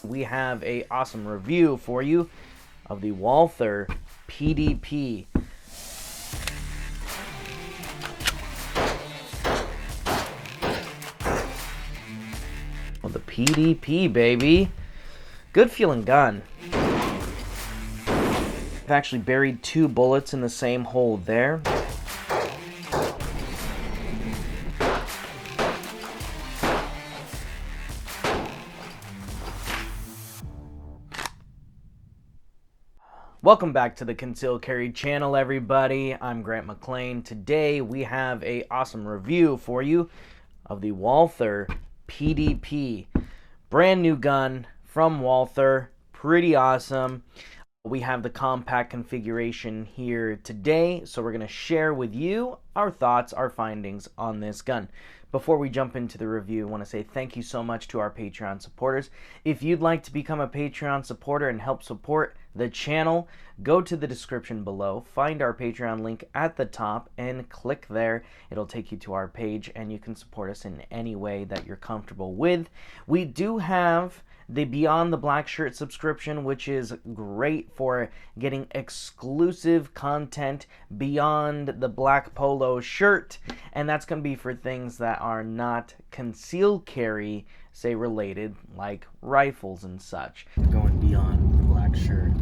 we have a awesome review for you of the Walther PDP. Well, the PDP, baby. Good feeling gun. I've actually buried 2 bullets in the same hole there. Welcome back to the Concealed Carry channel, everybody. I'm Grant McLean. Today we have a awesome review for you of the Walther PDP. Brand new gun from Walther. Pretty awesome. We have the compact configuration here today, so we're going to share with you our thoughts, our findings on this gun. Before we jump into the review, I want to say thank you so much to our Patreon supporters. If you'd like to become a Patreon supporter and help support the channel, go to the description below, find our Patreon link at the top, and click there. It'll take you to our page, and you can support us in any way that you're comfortable with. We do have the Beyond the Black Shirt subscription, which is great for getting exclusive content beyond the black polo shirt, and that's going to be for things that are not concealed carry, say, related, like rifles and such. Going beyond the black shirt.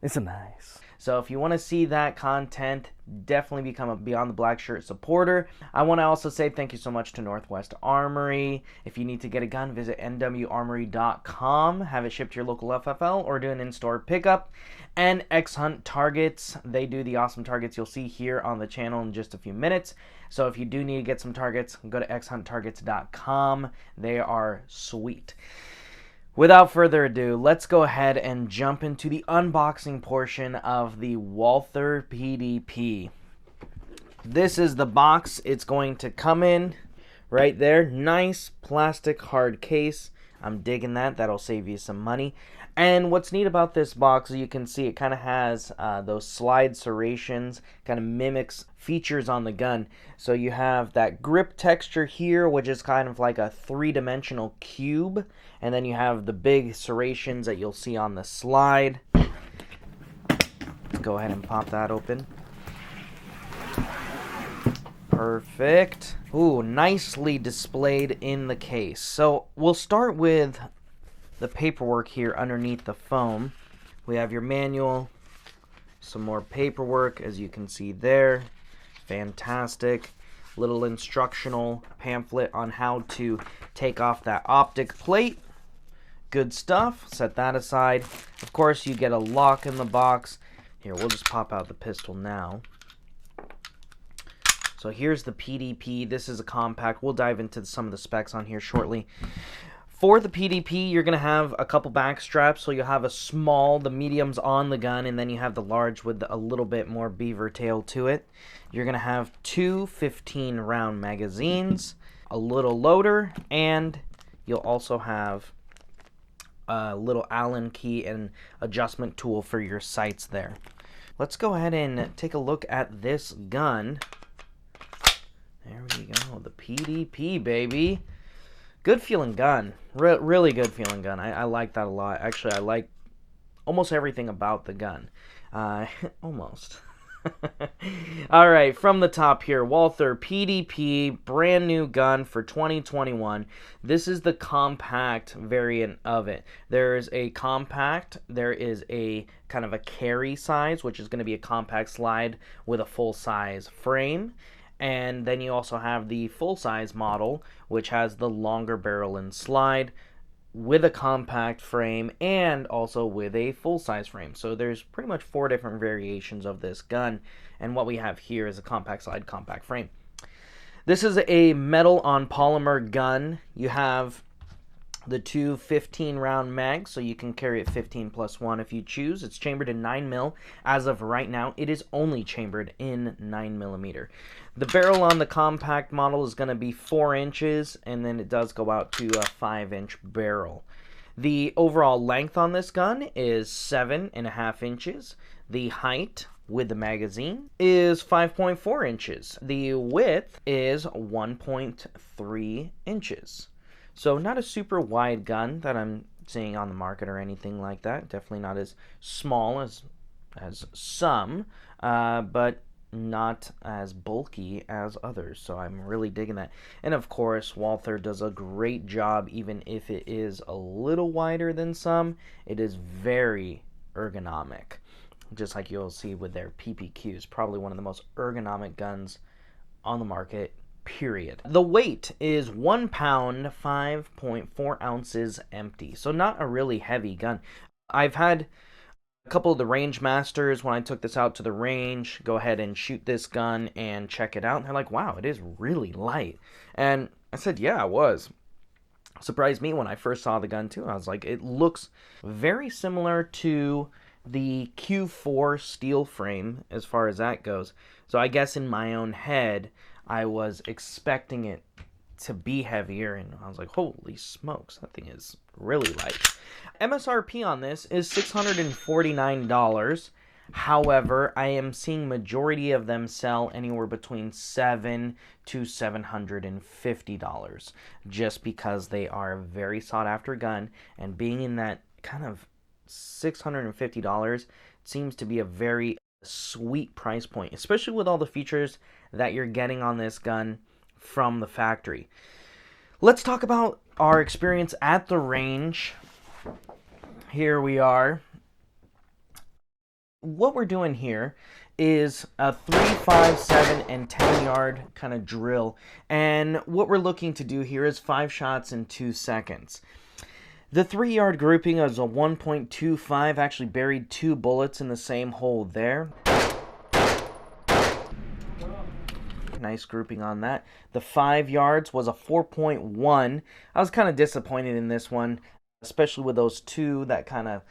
It's nice. So if you want to see that content, definitely become a Beyond the Black Shirt supporter. I want to also say thank you so much to Northwest Armory. If you need to get a gun, visit nwarmory.com, have it shipped to your local FFL, or do an in-store pickup. And X-Hunt Targets, they do the awesome targets you'll see here on the channel in just a few minutes. So if you do need to get some targets, go to xhunttargets.com. They are sweet. Without further ado, let's go ahead and jump into the unboxing portion of the Walther PDP. This is the box it's going to come in right there. Nice plastic hard case. I'm digging that. That'll save you some money. And what's neat about this box, you can see it kind of has those slide serrations, kind of mimics features on the gun. So you have that grip texture here, which is kind of like a 3-dimensional cube. And then you have the big serrations that you'll see on the slide. Let's go ahead and pop that open. Perfect. Ooh, nicely displayed in the case. So we'll start with the paperwork here underneath the foam. We have your manual, some more paperwork, as you can see there. Fantastic. Little instructional pamphlet on how to take off that optic plate. Good stuff. Set that aside. Of course, you get a lock in the box. Here, we'll just pop out the pistol now. So here's the PDP. This is a compact. We'll dive into some of the specs on here shortly. For the PDP, you're going to have a couple back straps. So you'll have a small, the medium's on the gun, and then you have the large with a little bit more beaver tail to it. You're going to have 2 15-round magazines, a little loader, and you'll also have a little Allen key and adjustment tool for your sights there. Let's go ahead and take a look at this gun. There we go, the PDP, baby. Good feeling gun. Really good feeling gun. I like that a lot. Actually, I like almost everything about the gun. Almost. All right, from the top here, Walther PDP, brand new gun for 2021. This is the compact variant of it. There is a compact, there is a kind of a carry size, which is going to be a compact slide with a full-size frame. And then you also have the full-size model, which has the longer barrel and slide with a compact frame and also with a full-size frame. So there's pretty much 4 different variations of this gun. And what we have here is a compact slide, compact frame. This is a metal on polymer gun. You have the 2 15-round mags, so you can carry it 15 plus 1 if you choose. It's chambered in 9mm. As of right now, it is only chambered in 9mm. The barrel on the compact model is going to be 4 inches, and then it does go out to a 5-inch barrel. The overall length on this gun is 7.5 inches. The height with the magazine is 5.4 inches. The width is 1.3 inches. So not a super wide gun that I'm seeing on the market or anything like that. Definitely not as small as some, but not as bulky as others. So I'm really digging that. And of course, Walther does a great job, even if it is a little wider than some. It is very ergonomic, just like you'll see with their PPQs. Probably one of the most ergonomic guns on the market, period. The weight is 1 pound, 5.4 ounces empty. So not a really heavy gun. I've had a couple of the range masters, when I took this out to the range, go ahead and shoot this gun and check it out. And they're like, wow, it is really light. And I said, yeah, it was. Surprised me when I first saw the gun too. I was like, it looks very similar to the Q4 steel frame as far as that goes. So I guess in my own head, I was expecting it to be heavier, and I was like, holy smokes, that thing is really light. MSRP on this is $649. However, I am seeing majority of them sell anywhere between $700 to $750, just because they are a very sought after gun, and being in that kind of $650 seems to be a very sweet price point, especially with all the features that you're getting on this gun from the factory. Let's talk about our experience at the range. Here we are. What we're doing here is a 3, 5, 7, and 10 yard kind of drill, and what we're looking to do here is 5 shots in 2 seconds. The 3 yard grouping is a 1.25, actually buried 2 bullets in the same hole there. Nice grouping on that. The 5 yards was a 4.1. I was kind of disappointed in this one, especially with those 2 that kind of,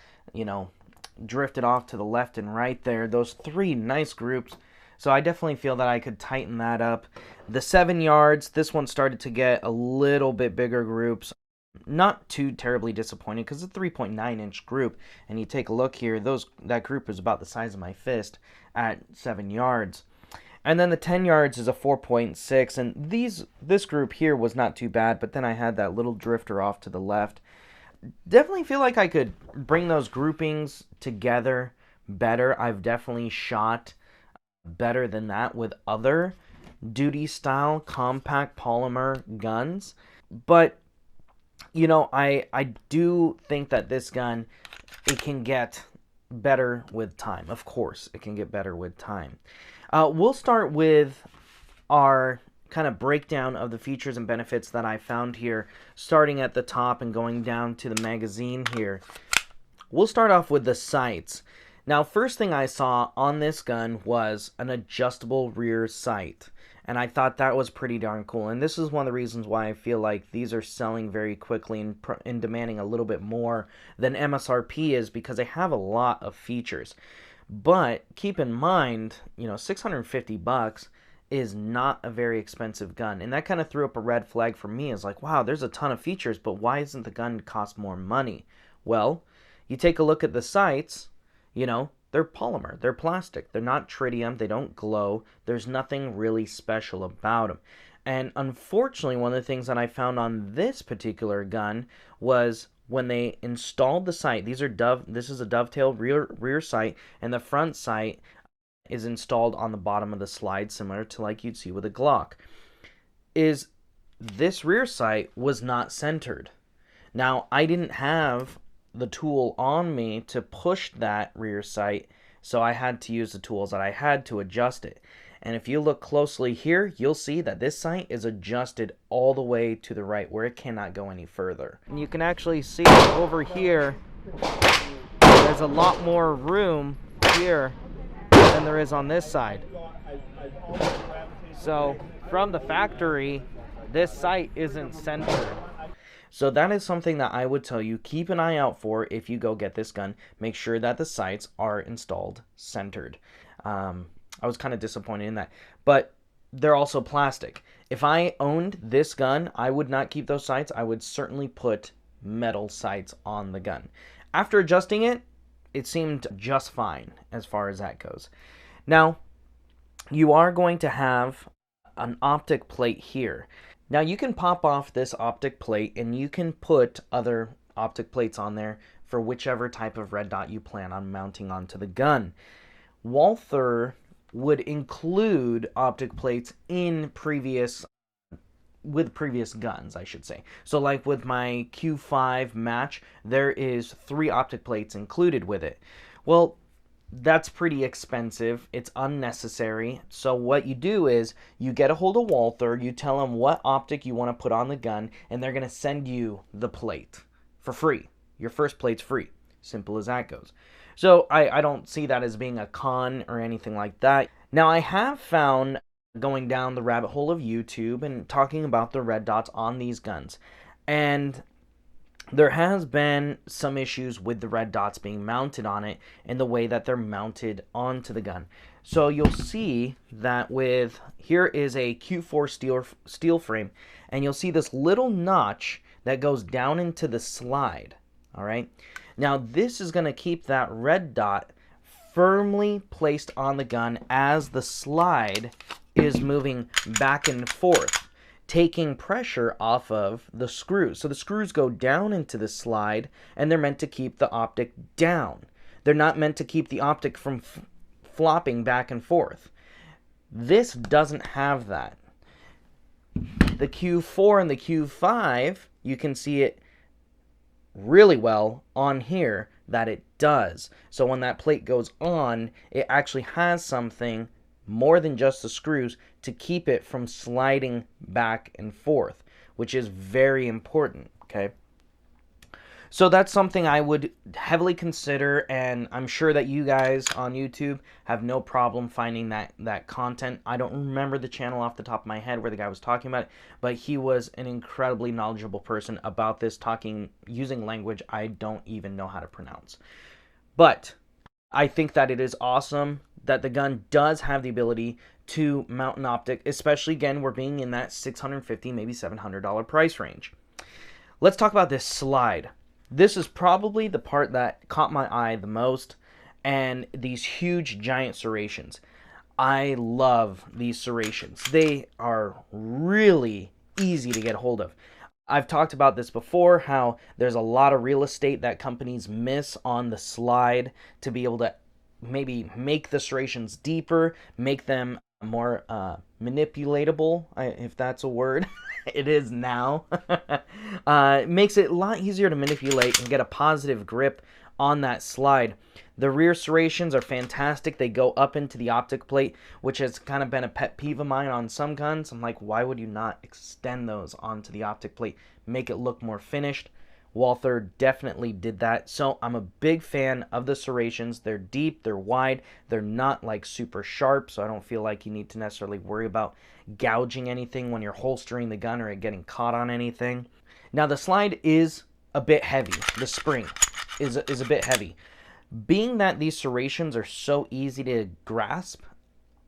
drifted off to the left and right there. Those 3 nice groups. So I definitely feel that I could tighten that up. The 7 yards, this one started to get a little bit bigger groups. Not too terribly disappointed because it's a 3.9 inch group, and you take a look here, that group is about the size of my fist at 7 yards. And then the 10 yards is a 4.6, and this group here was not too bad, but then I had that little drifter off to the left. Definitely feel like I could bring those groupings together better. I've definitely shot better than that with other duty style compact polymer guns, but I do think that this gun, it can get better with time. Of course, it can get better with time. We'll start with our kind of breakdown of the features and benefits that I found here, starting at the top and going down to the magazine here. We'll start off with the sights. Now, first thing I saw on this gun was an adjustable rear sight, and I thought that was pretty darn cool. And this is one of the reasons why I feel like these are selling very quickly and demanding a little bit more than MSRP is, because they have a lot of features. But keep in mind, $650 is not a very expensive gun, and that kind of threw up a red flag for me. It's like, wow, there's a ton of features, but why isn't the gun cost more money? Well, you take a look at the sights, they're polymer, they're plastic, they're not tritium, they don't glow, there's nothing really special about them. And unfortunately, one of the things that I found on this particular gun was when they installed the sight, this is a dovetail rear sight, and the front sight is installed on the bottom of the slide, similar to like you'd see with a Glock. This rear sight was not centered. Now, I didn't have the tool on me to push that rear sight, so I had to use the tools that I had to adjust it. And if you look closely here, you'll see that this sight is adjusted all the way to the right, where it cannot go any further. And you can actually see over here, there's a lot more room here than there is on this side. So from the factory, this sight isn't centered. So that is something that I would tell you, keep an eye out for if you go get this gun. Make sure that the sights are installed centered. I was kind of disappointed in that, but they're also plastic. If I owned this gun, I would not keep those sights. I would certainly put metal sights on the gun. After adjusting it, it seemed just fine as far as that goes. Now, you are going to have an optic plate here. Now, you can pop off this optic plate and you can put other optic plates on there for whichever type of red dot you plan on mounting onto the gun. Walther would include optic plates in previous guns, I should say. So like with my Q5 match, there is 3 optic plates included with it. Well, that's pretty expensive. It's unnecessary. So what you do is you get a hold of Walther, you tell them what optic you want to put on the gun, and they're going to send you the plate for free. Your first plate's free. Simple as that goes. So I don't see that as being a con or anything like that. Now, I have found, going down the rabbit hole of YouTube and talking about the red dots on these guns, and there has been some issues with the red dots being mounted on it and the way that they're mounted onto the gun. So you'll see that here is a Q4 steel frame, and you'll see this little notch that goes down into the slide. All right. Now this is going to keep that red dot firmly placed on the gun as the slide is moving back and forth, taking pressure off of the screws. So the screws go down into the slide, and they're meant to keep the optic down. They're not meant to keep the optic from flopping back and forth. This doesn't have that. The Q4 and the Q5, you can see it really well on here that it does. So when that plate goes on, it actually has something more than just the screws to keep it from sliding back and forth, which is very important, okay? So that's something I would heavily consider, and I'm sure that you guys on YouTube have no problem finding that content. I don't remember the channel off the top of my head where the guy was talking about it, but he was an incredibly knowledgeable person about this, using language I don't even know how to pronounce. But I think that it is awesome that the gun does have the ability to mount an optic, especially, again, we're being in that $650, maybe $700 price range. Let's talk about this slide. This is probably the part that caught my eye the most, and these huge giant serrations. I love these serrations. They are really easy to get hold of. I've talked about this before, how there's a lot of real estate that companies miss on the slide to be able to maybe make the serrations deeper, make them more manipulatable, if that's a word. It is now. It makes it a lot easier to manipulate and get a positive grip on that slide. The rear serrations are fantastic. They go up into the optic plate, which has kind of been a pet peeve of mine on some guns. I'm like, why would you not extend those onto the optic plate, make it look more finished? Walther definitely did that. So I'm a big fan of the serrations. They're deep, they're wide, they're not like super sharp, so I don't feel like you need to necessarily worry about gouging anything when you're holstering the gun or it getting caught on anything. Now the slide is a bit heavy. The spring is a bit heavy. Being that these serrations are so easy to grasp,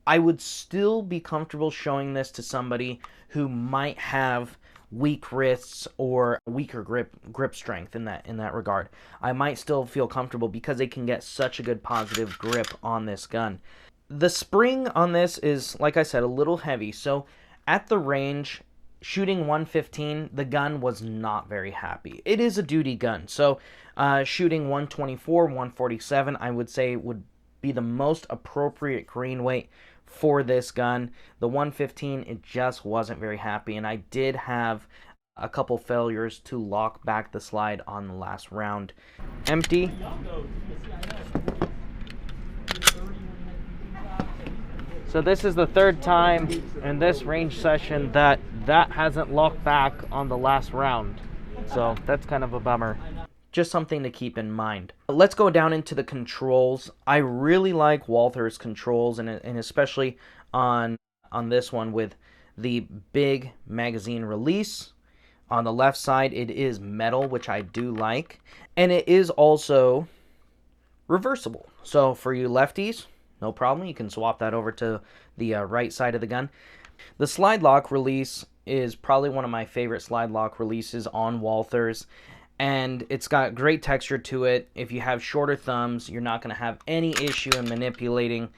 I would still be comfortable showing this to somebody who might have weak wrists or weaker grip strength in that regard. I might still feel comfortable because they can get such a good positive grip on this gun. The spring on this is, like I said, a little heavy, so at the range, shooting 115, the gun was not very happy. It is a duty gun, so shooting 124, 147, I would say would be the most appropriate grain weight for this gun. The 115, it just wasn't very happy, and I did have a couple failures to lock back the slide on the last round. Empty. So this is the third time in this range session that hasn't locked back on the last round. So that's kind of a bummer. Just something to keep in mind. Let's go down into the controls. I really like Walther's controls, and especially on this one with the big magazine release. On the left side, it is metal, which I do like. And it is also reversible. So for you lefties, no problem. You can swap that over to the right side of the gun. The slide lock release is probably one of my favorite slide lock releases on Walther's. and it's got great texture to it. If you have shorter thumbs, you're not going to have any issue in manipulating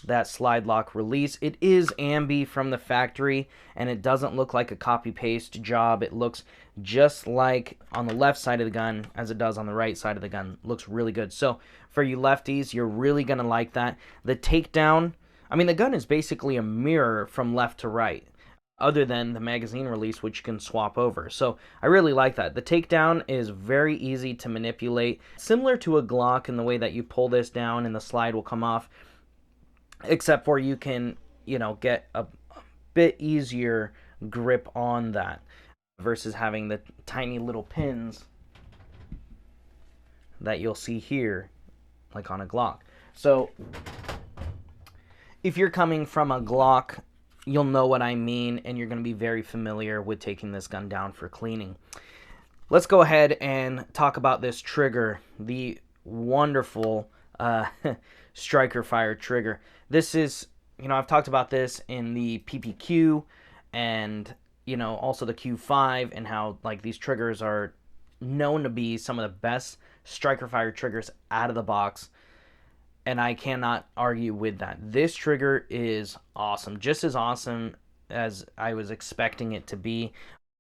that slide lock release. It is ambi from the factory, and it doesn't look like a copy paste job. It looks just like on the left side of the gun as it does on the right side of the gun. Looks really good. So for you lefties, you're really going to like that. The takedown, I mean, the gun is basically a mirror from left to right, other than the magazine release, which you can swap over. So I really like that. The takedown is very easy to manipulate, similar to a Glock in the way that you pull this down and the slide will come off, except for you can, get a bit easier grip on that versus having the tiny little pins that you'll see here, like on a Glock. So if you're coming from a Glock, you'll know what I mean, and you're going to be very familiar with taking this gun down for cleaning. Let's go ahead and talk about this trigger, the wonderful striker fire trigger. This is, I've talked about this in the PPQ and, also the Q5, and how like these triggers are known to be some of the best striker fire triggers out of the box. And I cannot argue with that. This trigger is awesome. Just as awesome as I was expecting it to be.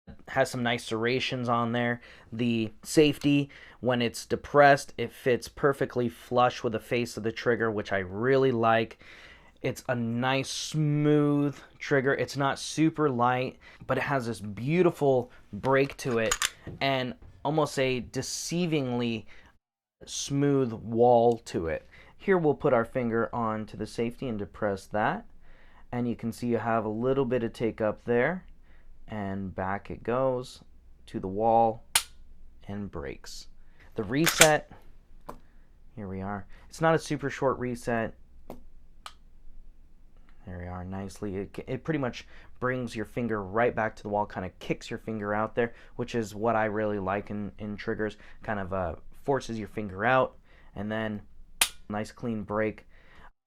It has some nice serrations on there. The safety, when it's depressed, it fits perfectly flush with the face of the trigger, which I really like. It's a nice, smooth trigger. It's not super light, but it has this beautiful break to it and almost a deceivingly smooth wall to it. Here we'll put our finger onto the safety and depress that, and you can see you have a little bit of take up there, and back it goes to the wall and breaks. The reset, here we are. It's not a super short reset. There we are, nicely. It pretty much brings your finger right back to the wall, kind of kicks your finger out there, which is what I really like in triggers. Kind of forces your finger out, and then nice clean break.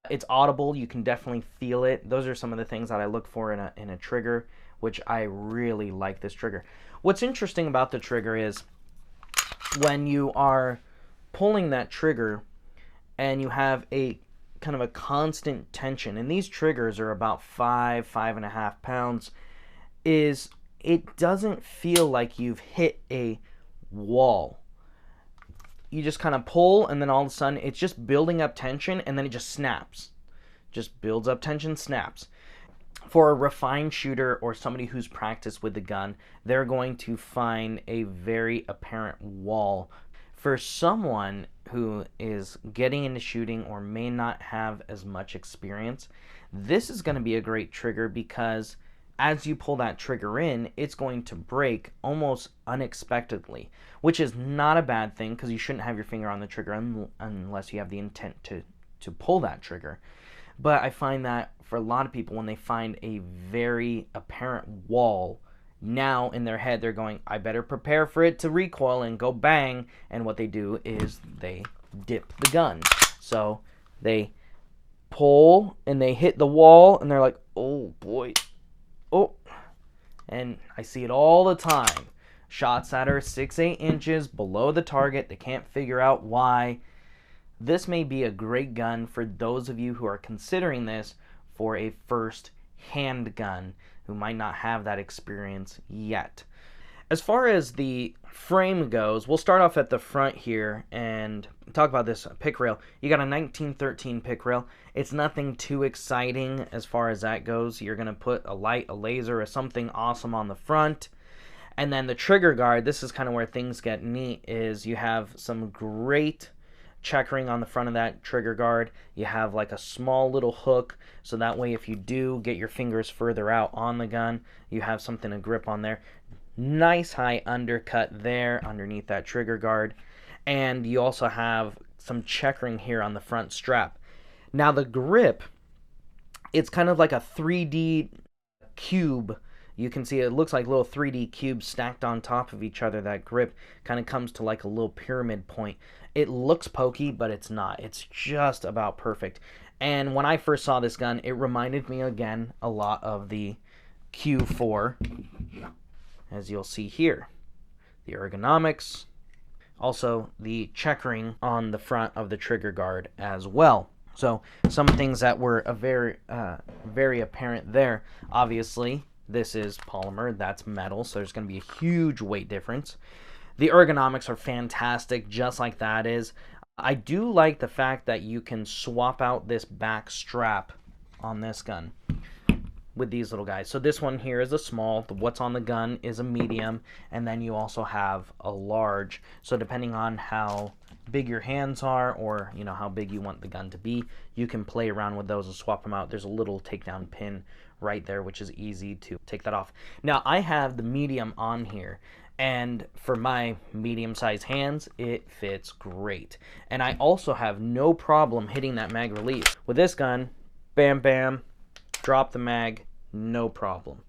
It's audible. You can definitely feel it. Those are some of the things that I look for in a trigger, which I really like this trigger. What's interesting about the trigger is when you are pulling that trigger and you have a kind of a constant tension, and these triggers are about 5.5 pounds, is it doesn't feel like you've hit a wall. You just kind of pull, and then all of a sudden it's just building up tension, and then it just snaps. Just builds up tension, snaps. For a refined shooter or somebody who's practiced with the gun, they're going to find a very apparent wall. For someone who is getting into shooting or may not have as much experience, this is going to be a great trigger, because as you pull that trigger in, it's going to break almost unexpectedly, which is not a bad thing, because you shouldn't have your finger on the trigger unless you have the intent to pull that trigger. But I find that for a lot of people, when they find a very apparent wall, now in their head they're going, I better prepare for it to recoil and go bang, and what they do is they dip the gun. So they pull and they hit the wall, and they're like, oh boy. Oh, and I see it all the time. Shots that are 6-8 inches below the target. They can't figure out why. This may be a great gun for those of you who are considering this for a first handgun, who might not have that experience yet. As far as the frame goes, we'll start off at the front here and talk about this pick rail. You got a 1913 pick rail. It's nothing too exciting as far as that goes. You're going to put a light, a laser, or something awesome on the front. And then the trigger guard, this is kind of where things get neat, is you have some great checkering on the front of that trigger guard. You have like a small little hook, so that way if you do get your fingers further out on the gun, you have something to grip on there. Nice high undercut there underneath that trigger guard. And you also have some checkering here on the front strap. Now the grip, it's kind of like a 3D cube. You can see it looks like little 3D cubes stacked on top of each other. That grip kind of comes to like a little pyramid point. It looks pokey, but it's not. It's just about perfect. And when I first saw this gun, it reminded me again a lot of the Q4, as you'll see here. The Ergonomics, Also, the checkering on the front of the trigger guard as well. So some things that were very apparent there. Obviously, this is polymer, that's metal, so there's going to be a huge weight difference. The ergonomics are fantastic, just like that is. I do like the fact that you can swap out this back strap on this gun with these little guys. So this one here is a small, what's on the gun is a medium, and then you also have a large. So depending on how big your hands are, or you know how big you want the gun to be, you can play around with those and swap them out. There's a little takedown pin right there, which is easy to take that off. Now I have the medium on here, and for my medium-sized hands, it fits great. And I also have no problem hitting that mag release. With this gun, bam, bam, drop the mag, no problem.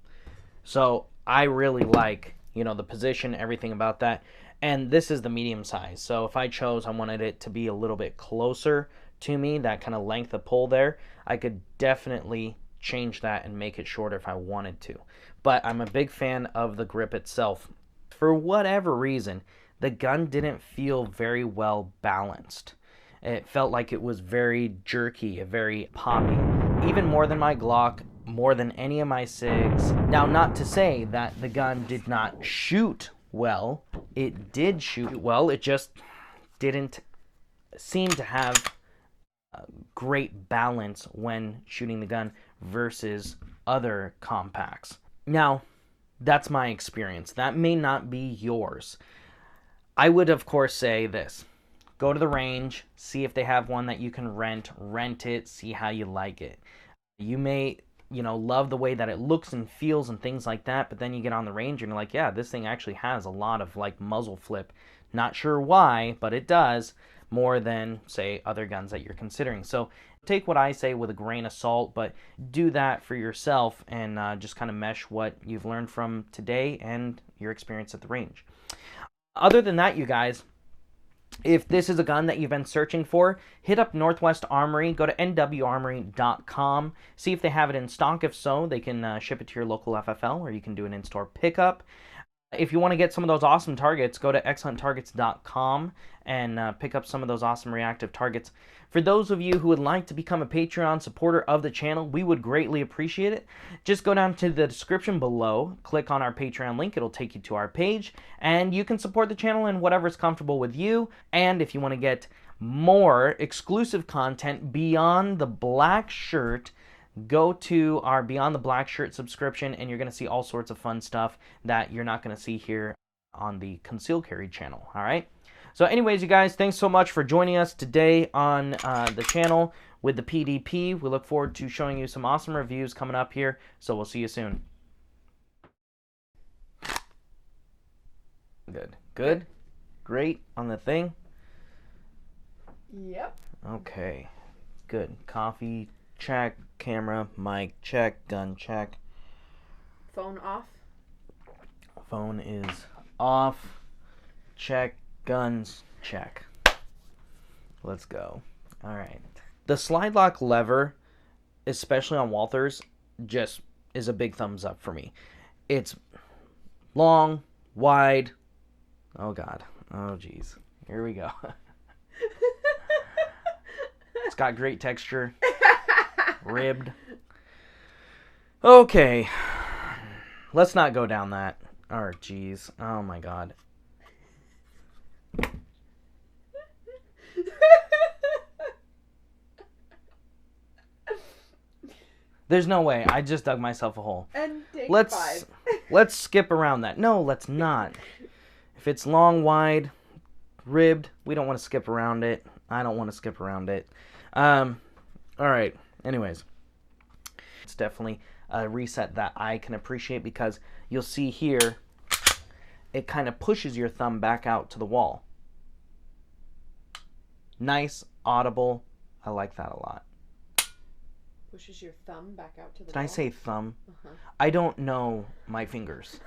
So I really like, you know, the position, everything about that. And this is the medium size. So if I chose, I wanted it to be a little bit closer to me, that kind of length of pull there, I could definitely change that and make it shorter if I wanted to. But I'm a big fan of the grip itself. For whatever reason, the gun didn't feel very well balanced. It felt like it was very jerky, very poppy. Even more than my Glock, more than any of my SIGs. Now, not to say that the gun did not shoot well. It did shoot well. It just didn't seem to have great balance when shooting the gun versus other compacts. Now, that's my experience. That may not be yours. I would, of course, say this. Go to the range, see if they have one that you can rent it, see how you like it. You may, you know, love the way that it looks and feels and things like that, but then you get on the range and you're like, yeah, this thing actually has a lot of like muzzle flip. Not sure why, but it does, more than, say, other guns that you're considering. So take what I say with a grain of salt, but do that for yourself and just kind of mesh what you've learned from today and your experience at the range. Other than that, you guys, if this is a gun that you've been searching for, hit up Northwest Armory. Go to nwarmory.com. See if they have it in stock. If so, they can ship it to your local FFL, or you can do an in-store pickup. If you want to get some of those awesome targets, go to xhunttargets.com and pick up some of those awesome reactive targets. For those of you who would like to become a Patreon supporter of the channel, we would greatly appreciate it. Just go down to the description below, click on our Patreon link, it'll take you to our page, and you can support the channel in whatever's comfortable with you. And if you want to get more exclusive content beyond the black shirt, go to our Beyond the Black Shirt subscription, and you're going to see all sorts of fun stuff that you're not going to see here on the Concealed Carry channel, all right? So anyways, you guys, thanks so much for joining us today on the channel with the PDP. We look forward to showing you some awesome reviews coming up here, so we'll see you soon. Good. Good? Great on the thing? Yep. Okay. Good. Coffee, check. Camera, mic, check. Gun, check. Phone off. Phone is off. Check. Guns, check. Let's go. All right. The slide lock lever, especially on Walthers, just is a big thumbs up for me. It's long, wide. Oh, God. Oh, geez. Here we go. It's got great texture. Ribbed. Okay. Let's not go down that. Oh, geez. Oh, my God. There's no way. I just dug myself a hole. And take let's 5. let's skip around that. No, let's not. If it's long, wide, ribbed, we don't want to skip around it. I don't want to skip around it. All right. Anyways, it's definitely a reset that I can appreciate, because you'll see here it kind of pushes your thumb back out to the wall. Nice, audible. I like that a lot. Pushes your thumb back out to the Did wall. I say thumb? Uh-huh. I don't know my fingers.